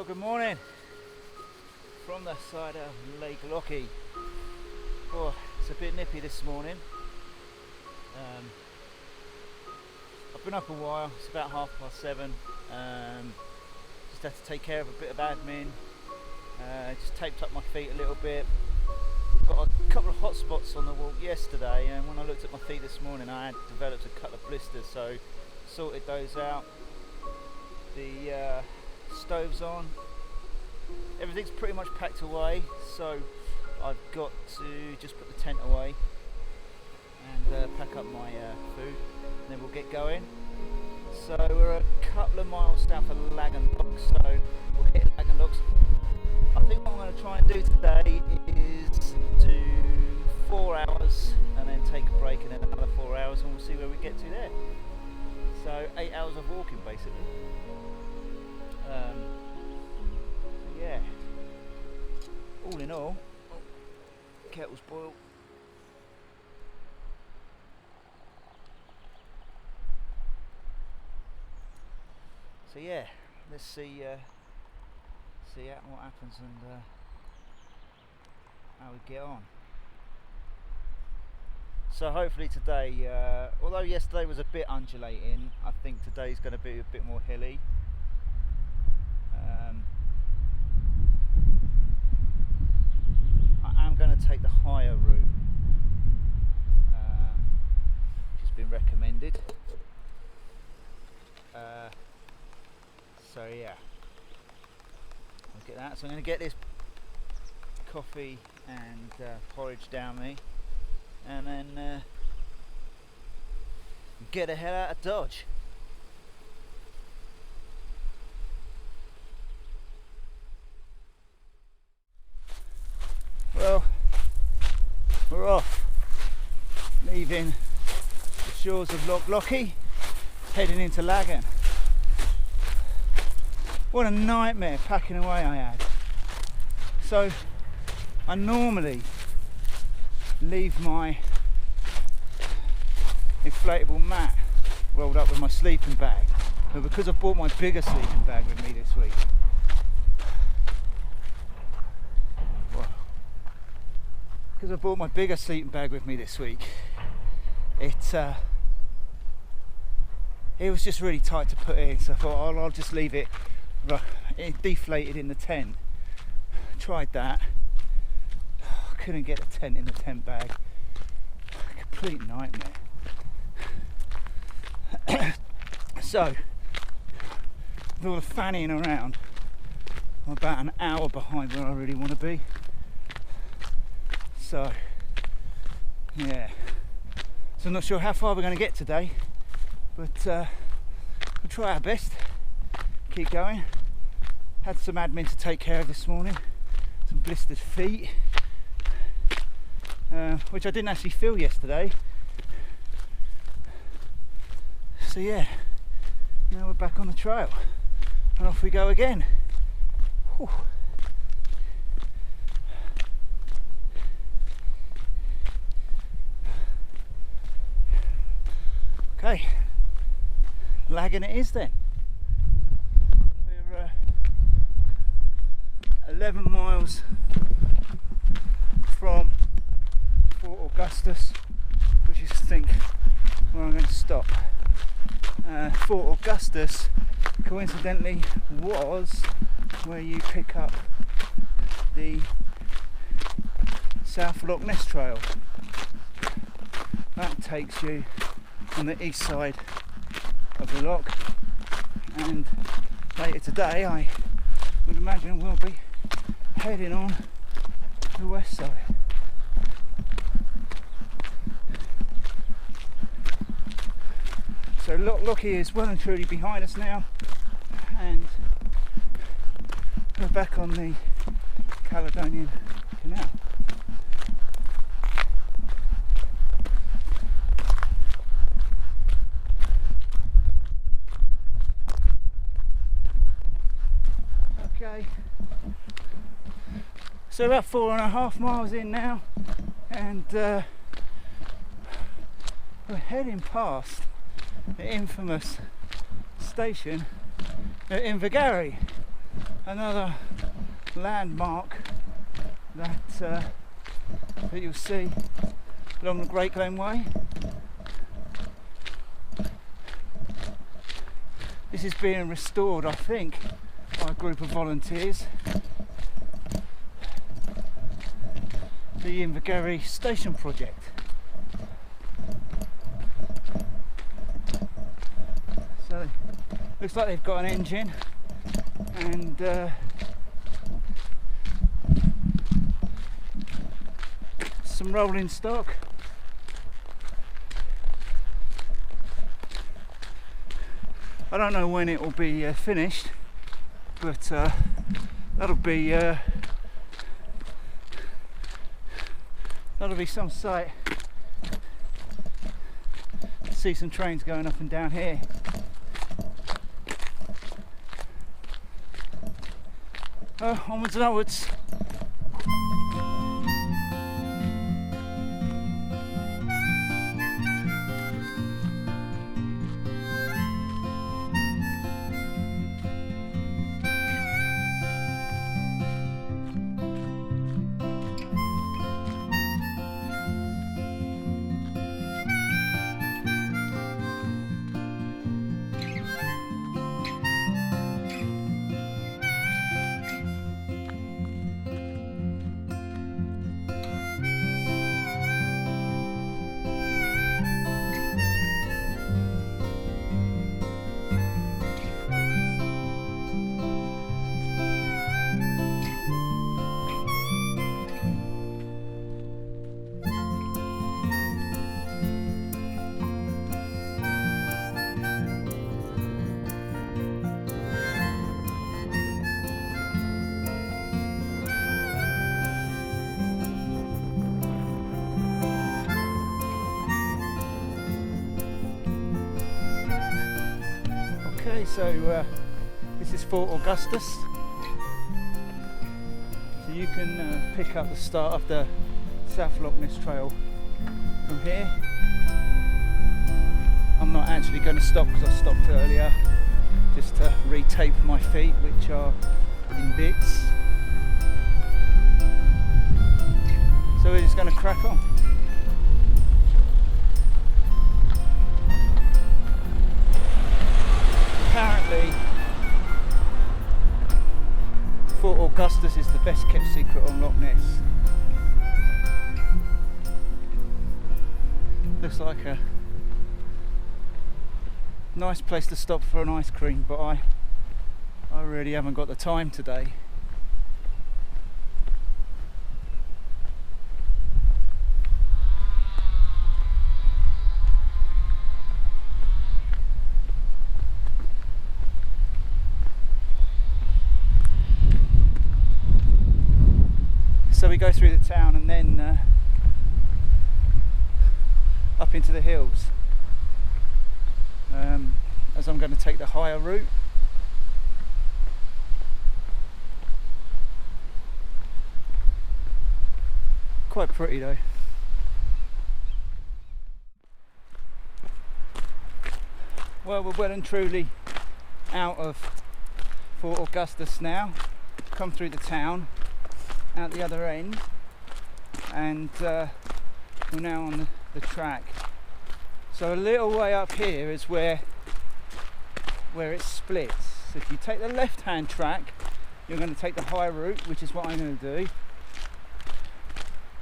Well, good morning from the side of Lake Lochie. Oh, it's a bit nippy this morning. I've been up a while, it's about 7:30. Just had to take care of a bit of admin. Just taped up my feet a little bit. Got a couple of hot spots on the walk yesterday, and when I looked at my feet this morning I had developed a couple of blisters, so sorted those out. The stove's on, everything's pretty much packed away, so I've got to just put the tent away and pack up my food, and then we'll get going. So we're a couple of miles south of Laganlock, so we'll hit Laganlock. I think what I'm going to try and do today is do 4 hours and then take a break and then another 4 hours, and we'll see where we get to there. So 8 hours of walking basically. Yeah, all in all, kettle's boiled. So yeah, let's see what happens and how we get on. So hopefully today, although yesterday was a bit undulating, I think today's going to be a bit more hilly. I am going to take the higher route, which has been recommended. So yeah, I'll get that. So I'm going to get this coffee and porridge down me, and then get the hell out of Dodge. Well, we're off, leaving the shores of Loch Lochie, heading into Lagan. What a nightmare packing away I had. So I normally leave my inflatable mat rolled up with my sleeping bag, but because I've brought my bigger sleeping bag with me this week, it was just really tight to put in, so I thought I'll just leave it deflated in the tent. Tried that, couldn't get the tent in the tent bag, complete nightmare. So with all the fannying around, I'm about an hour behind where I really want to be. So yeah, so I'm not sure how far we're going to get today, but we'll try our best, keep going. Had some admin to take care of this morning, some blistered feet, which I didn't actually feel yesterday. So yeah, now we're back on the trail and off we go again. Whew. Okay, Lagan it is then. We're 11 miles from Fort Augustus, which is I think where I'm going to stop. Fort Augustus coincidentally was where you pick up the South Loch Ness Trail. That takes you on the east side of the loch, and later today I would imagine we'll be heading on the west side. So Loch Lochie is well and truly behind us now, and we're back on the Caledonian Canal. Okay, so about 4.5 miles in now, and we're heading past the infamous station in Invergary. another landmark that you'll see along the Great Glen Way. This is being restored, I think, by a group of volunteers. The Invergarry Station Project. So, looks like they've got an engine and some rolling stock. I don't know when it will be finished, but that'll be some sight. See some trains going up and down here. Onwards and upwards. Okay, so this is Fort Augustus. So you can pick up the start of the South Loch Ness Trail from here. I'm not actually going to stop because I stopped earlier just to retape my feet, which are in bits. So we're just going to crack on. Apparently, Fort Augustus is the best kept secret on Loch Ness. Looks like a nice place to stop for an ice cream, but I really haven't got the time today. So we go through the town and then up into the hills, as I'm going to take the higher route. Quite pretty though. Well, we're well and truly out of Fort Augustus now. Come through the town, out the other end, and we're now on the track. So a little way up here is where it splits. So if you take the left hand track, you're going to take the high route, which is what I'm going to do.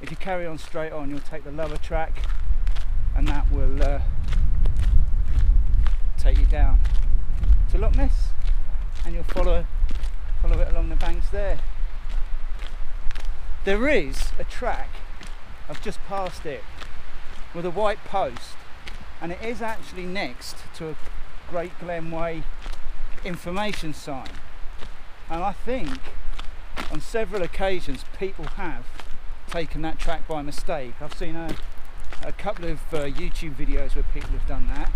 If you carry on straight on, you'll take the lower track, and that will take you down to Loch Ness, and you'll follow it along the banks there. There is a track, I've just passed it, with a white post, and it is actually next to a Great Glen Way information sign. And I think on several occasions people have taken that track by mistake. I've seen a couple of YouTube videos where people have done that.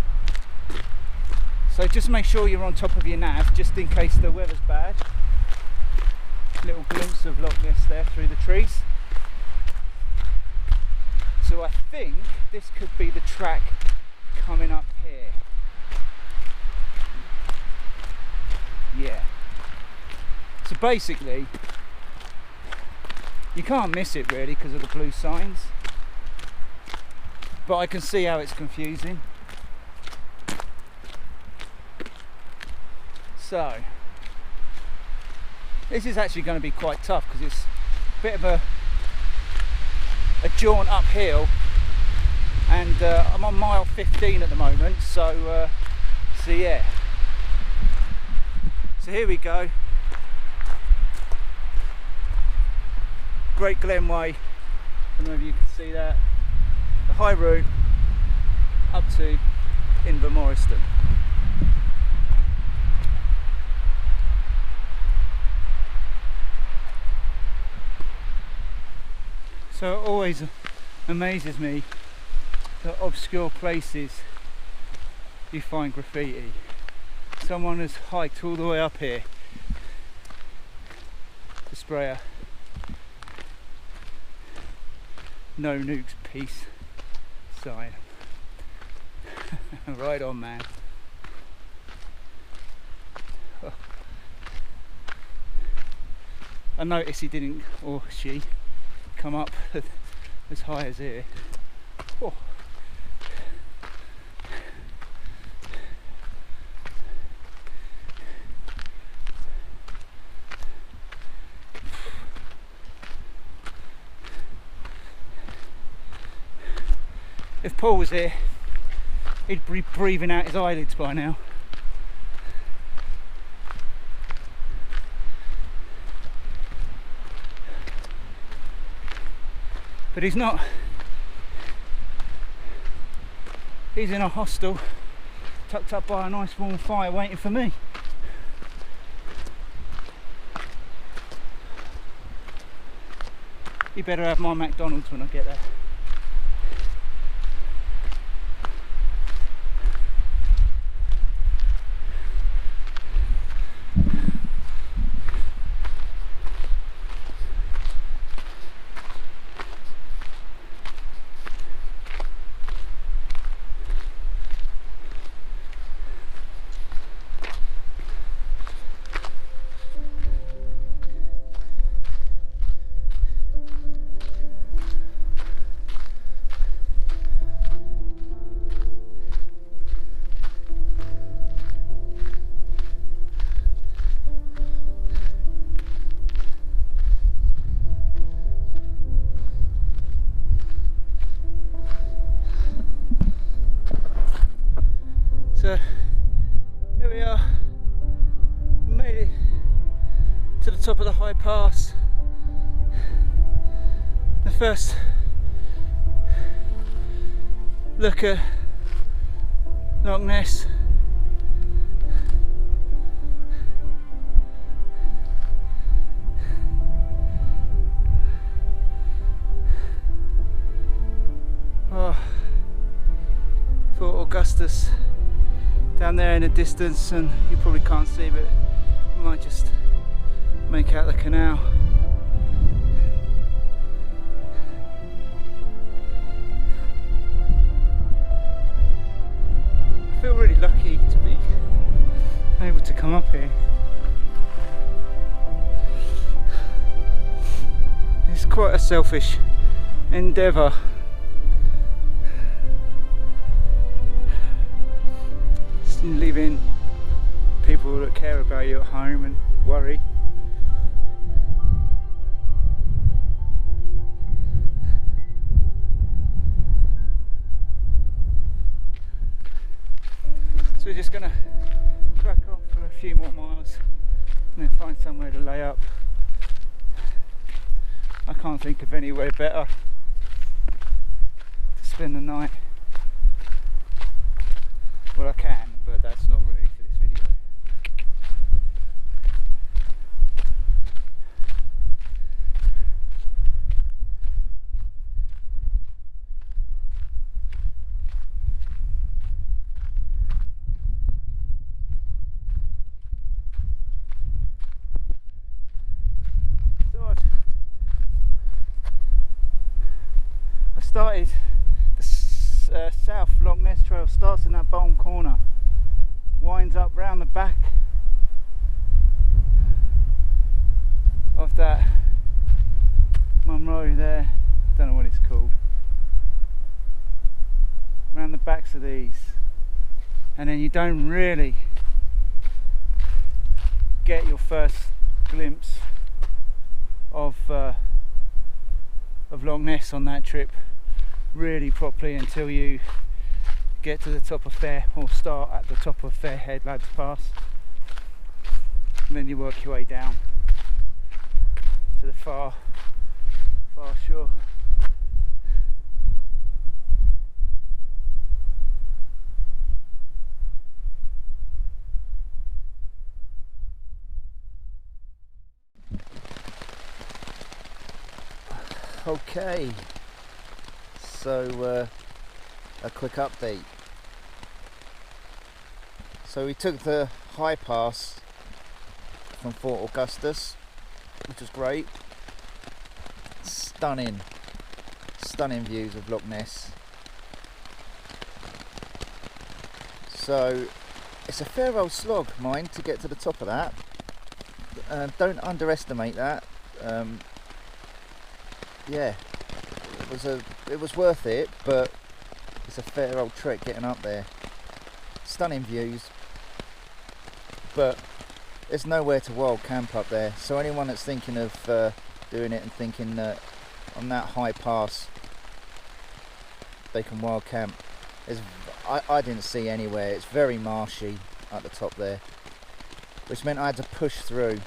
So just make sure you're on top of your nav, just in case the weather's bad. Little glimpse of Loch Ness there through the trees. So I think this could be the track coming up here. Yeah. basically, you can't miss it really because of the blue signs, but I can see how it's confusing. So this is actually going to be quite tough because it's a bit of a jaunt uphill, and I'm on mile 15 at the moment, so yeah. So here we go. Great Glen Way. I don't know if you can see that. The high route up to Invermoriston. So it always amazes me the obscure places you find graffiti. Someone has hiked all the way up here to spray a "No Nukes Peace" sign. Right on, man. I noticed he didn't, or she, come up as high as here. Oh. If Paul was here, he'd be breathing out his eyelids by now. But he's not. He's in a hostel, tucked up by a nice warm fire, waiting for me. You better have my McDonald's when I get there. So here we are, made it to the top of the high pass. The first look at Loch Ness. Oh, Fort Augustus down there in the distance, and you probably can't see, but you might just make out the canal. I feel really lucky to be able to come up here. It's quite a selfish endeavour. Leaving people that care about you at home and worry. So we're just going to crack on for a few more miles and then find somewhere to lay up. I can't think of anywhere better to spend the night. Well, I can, but that's not really for this video. So I started the South Loch Ness Trail, starts in that bottom corner, winds up round the back, of that Monroe there, I don't know what it's called, around the backs of these, and then you don't really get your first glimpse of Loch Ness on that trip really properly until you get to the top of Fair, or start at the top of Fairhead Lads Pass, and then you work your way down to the far shore. Okay, so a quick update. So we took the high pass from Fort Augustus, which was great. Stunning views of Loch Ness. So it's a fair old slog, mind, to get to the top of that. Don't underestimate that. Yeah, it was worth it, but it's a fair old trek getting up there. Stunning views, but there's nowhere to wild camp up there. So anyone that's thinking of doing it and thinking that on that high pass they can wild camp, I didn't see anywhere. It's very marshy at the top there, which meant I had to push through.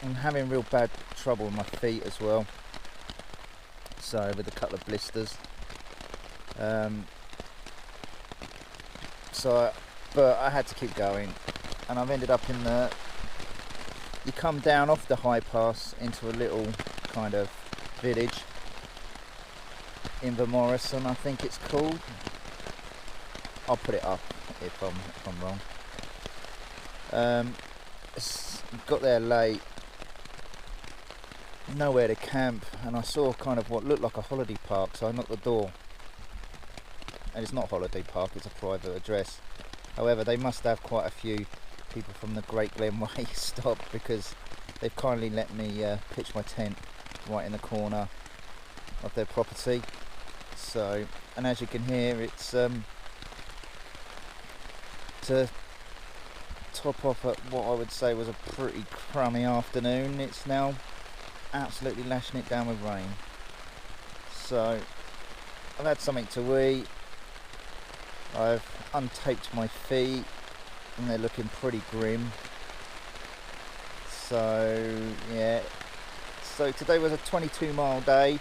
I'm having real bad trouble with my feet as well, so with a couple of blisters. But I had to keep going, and I've ended up in the, you come down off the high pass into a little kind of village, Morrison I think it's called. I'll put it up if I'm wrong. Got there late, nowhere to camp, and I saw kind of what looked like a holiday park, so I knocked the door, and it's not a holiday park, it's a private address. However, they must have quite a few people from the Great Glen Way stopped, because they've kindly let me pitch my tent right in the corner of their property. So, and as you can hear, it's to top off at what I would say was a pretty crummy afternoon, it's now absolutely lashing it down with rain. So I've had something to eat, I've untaped my feet and they're looking pretty grim. So yeah, so today was a 22-mile day.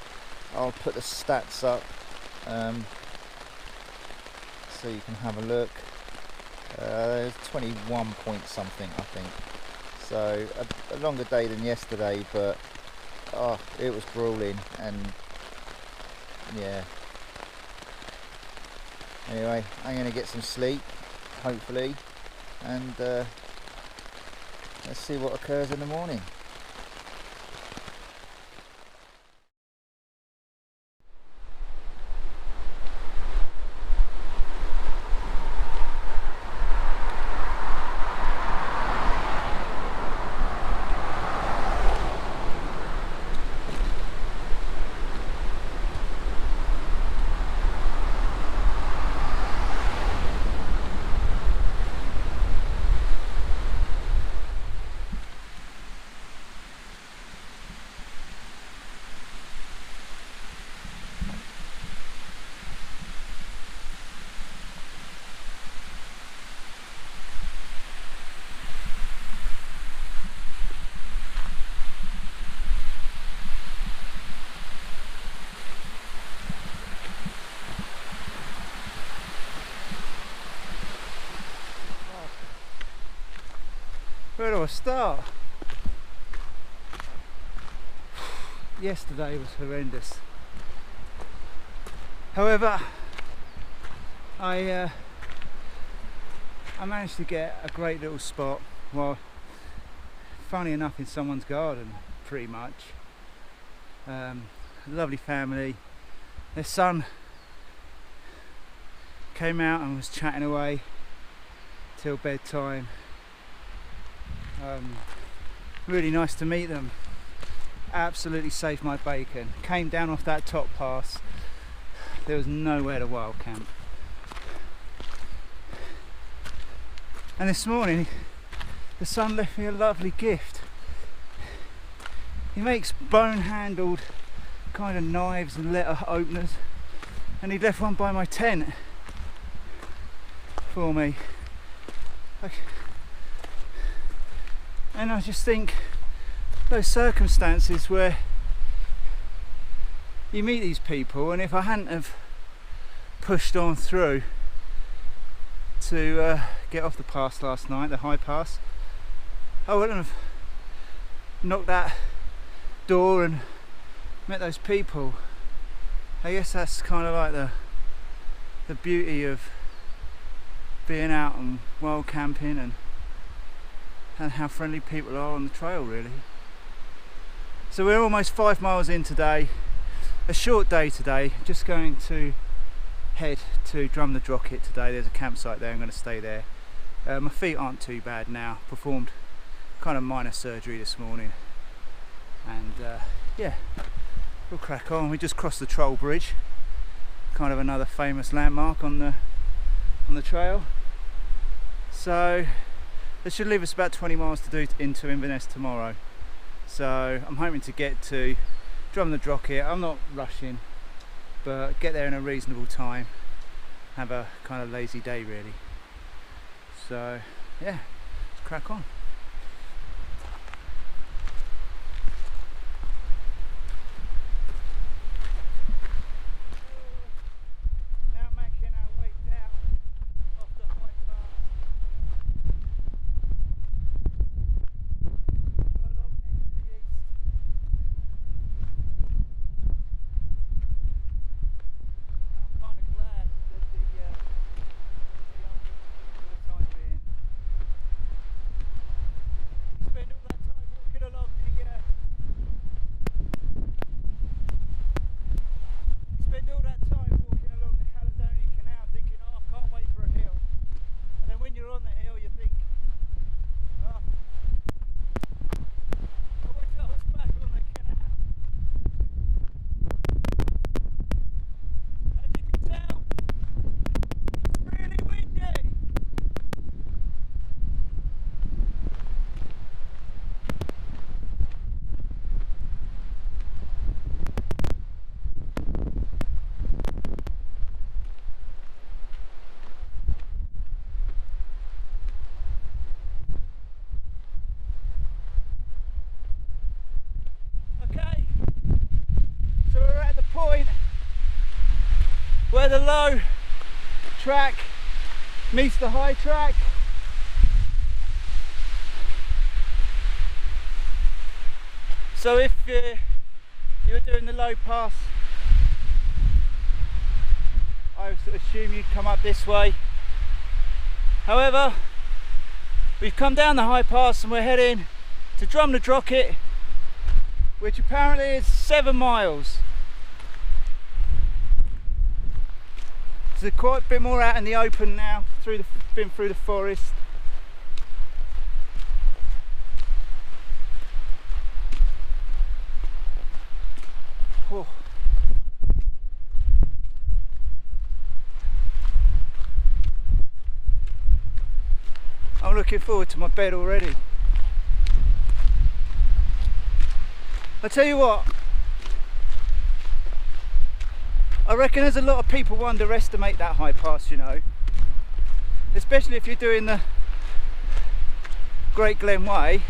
I'll put the stats up so you can have a look. 21 point something I think, so a longer day than yesterday, but it was grueling, and yeah, anyway, I'm going to get some sleep hopefully, and let's see what occurs in the morning. Where do I start? Yesterday was horrendous. However, I managed to get a great little spot, well, funny enough in someone's garden pretty much. A lovely family. Their son came out and was chatting away till bedtime. Really nice to meet them. absolutely saved my bacon. Came down off that top pass, there was nowhere to wild camp. And this morning the son left me a lovely gift. He makes bone-handled kind of knives and letter openers, and he left one by my tent for me. And I just think those circumstances where you meet these people, and if I hadn't have pushed on through to get off the pass last night, the high pass, I wouldn't have knocked that door and met those people. I guess that's kind of like the beauty of being out and wild camping, and how friendly people are on the trail, really. So we're almost 5 miles in today, a short day today. Just going to head to Drumnadrochit today. There's a campsite there, I'm going to stay there. My feet aren't too bad now, performed kind of minor surgery this morning, and yeah, we'll crack on. We just crossed the Troll Bridge, kind of another famous landmark on the trail. So this should leave us about 20 miles to do into Inverness tomorrow. So I'm hoping to get to Drumnadrochit. I'm not rushing, but get there in a reasonable time. Have a kind of lazy day, really. So yeah, let's crack on. Where the low track meets the high track. So if you're doing the low pass, I would assume you'd come up this way. However, we've come down the high pass and we're heading to Drumnadrochit, which apparently is 7 miles. So quite a bit more out in the open now, been through the forest. Oh. I'm looking forward to my bed already. I tell you what, I reckon there's a lot of people who underestimate that high pass, you know. Especially if you're doing the Great Glen Way,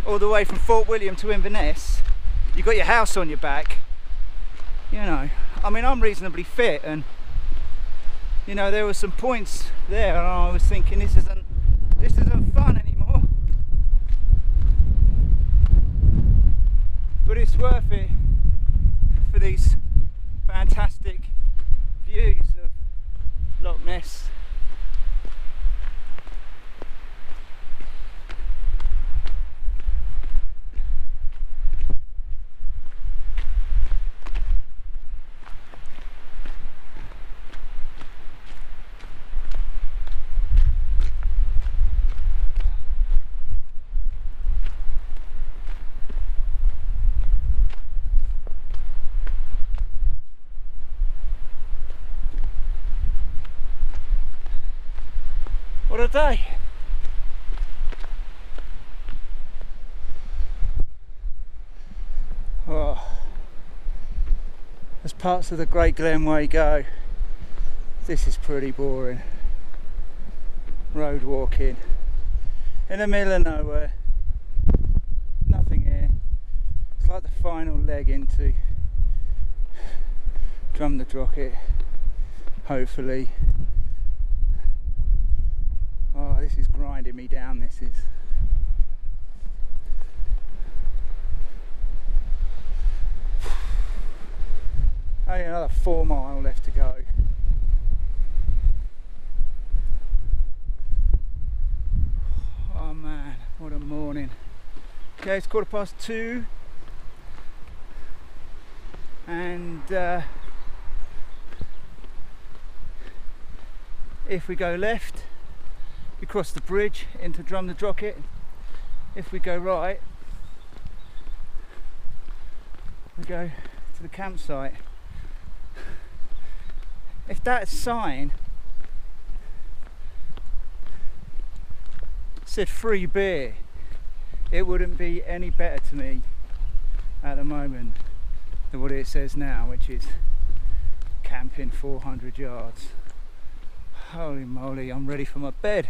all the way from Fort William to Inverness. You've got your house on your back, you know. I mean, I'm reasonably fit, and you know, there were some points there and I was thinking this isn't fun anymore. But it's worth it for these fantastic views of Loch Ness. day. Oh, as parts of the Great Glen Way go, this is pretty boring. Road walking in the middle of nowhere, nothing here. It's like the final leg into Drumnadrochit, hopefully. Oh, this is grinding me down, this is. Only another 4 miles left to go. Oh man, what a morning. Okay, it's 2:15 and if we go left we cross the bridge into Drumnadrochit. If we go right we go to the campsite. If that sign said free beer, it wouldn't be any better to me at the moment than what it says now, which is camping 400 yards. Holy moly, I'm ready for my bed.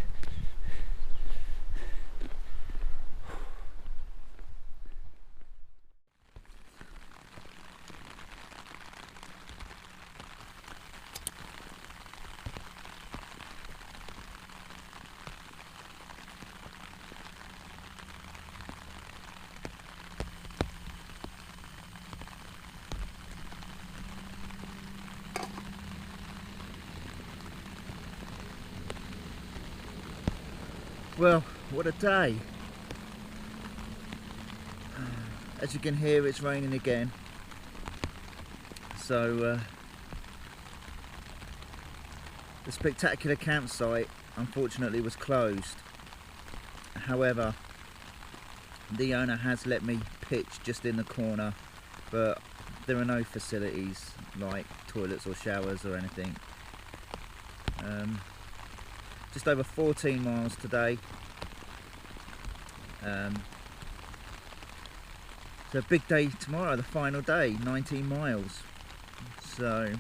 Well, what a day. As you can hear, it's raining again. So the spectacular campsite unfortunately was closed. However, the owner has let me pitch just in the corner, but there are no facilities like toilets or showers or anything. Just over 14 miles today. So a big day tomorrow, the final day, 19 miles. So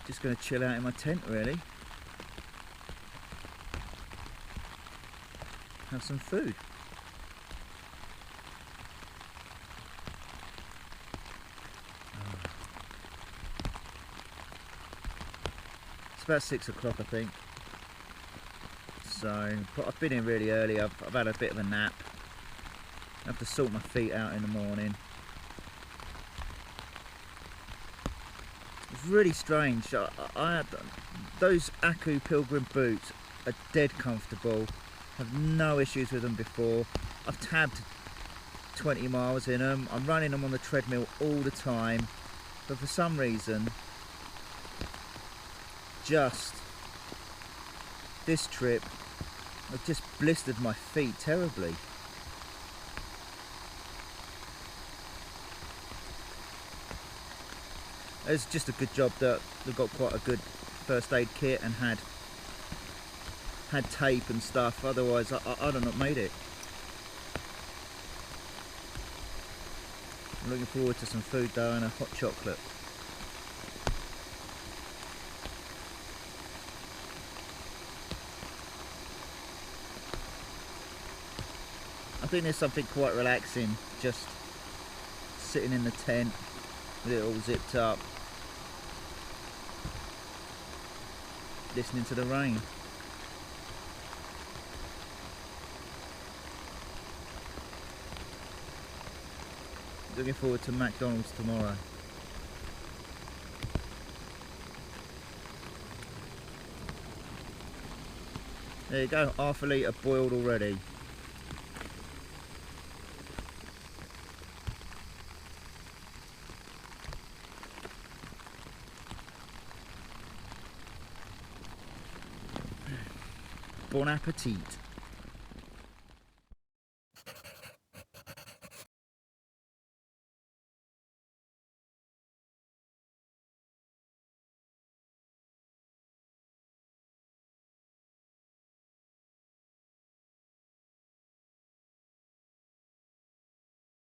just going to chill out in my tent really. Have some food. It's about 6 o'clock I think. So I've been in really early, I've had a bit of a nap. I have to sort my feet out in the morning. It's really strange. I had those Aku Pilgrim boots are dead comfortable. I've no issues with them before. I've tabbed 20 miles in them. I'm running them on the treadmill all the time, but for some reason just this trip I've just blistered my feet terribly. It's just a good job that they've got quite a good first aid kit and had tape and stuff, otherwise I'd have not made it. I'm looking forward to some food though and a hot chocolate. I think there's something quite relaxing just sitting in the tent with it all zipped up, listening to the rain. Looking forward to McDonald's tomorrow. There you go, half a litre boiled already. Bon appetit.